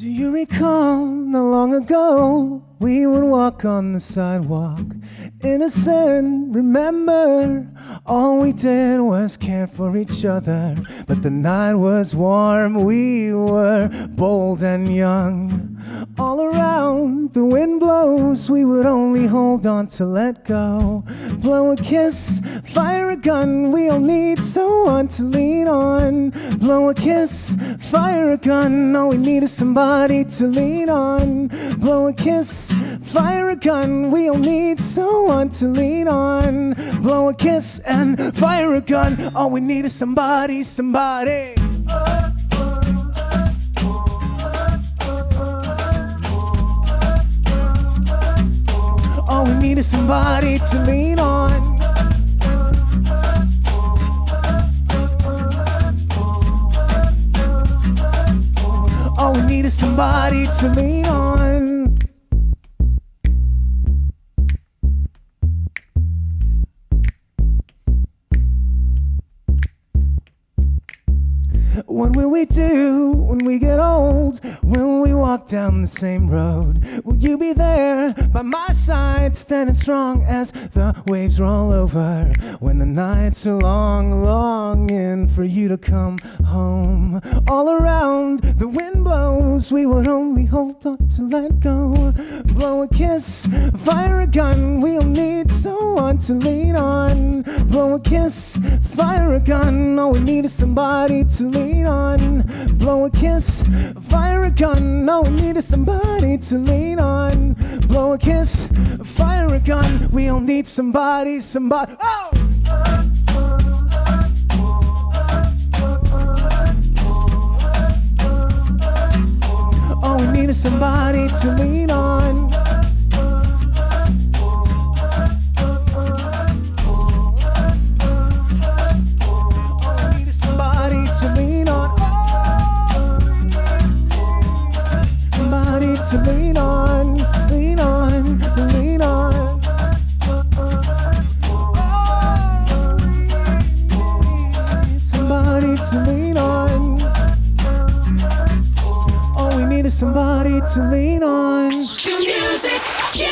Do you recall not long ago we would walk on the sidewalk, innocent, remember? All we did was care for each other, but the night was warm, we were bold and young. All around the wind blows, we would only hold on to let go. Blow a kiss, fire a gun, we all need someone to lean on. Blow a kiss, fire a gun, all we need is somebody to lean on. Blow a kiss, fire a gun, we all need someone to lean on. Blow a kiss and fire a gun, all we need is somebody. All we need is somebody to lean on. All we need is somebody to lean on. What will we do when we get old? Will we walk down the same road? Will you be there by my side, standing strong as the waves roll over? When the nights are long, longing for you to come home. All around the wind blows, we would only hold on to let go. Blow a kiss, fire a gun, we'll need someone to lean on. Blow a kiss, fire a gun, all we need is somebody to lean on. Blow a kiss, fire a gun, all we need is somebody to lean on. Blow a kiss, fire a gun, we all need somebody. Oh! All we need is somebody to lean on. All we need is somebody to lean on. Somebody to lean on, lean on, lean on. Somebody to lean on. All we need is somebody to lean on. Q music, Q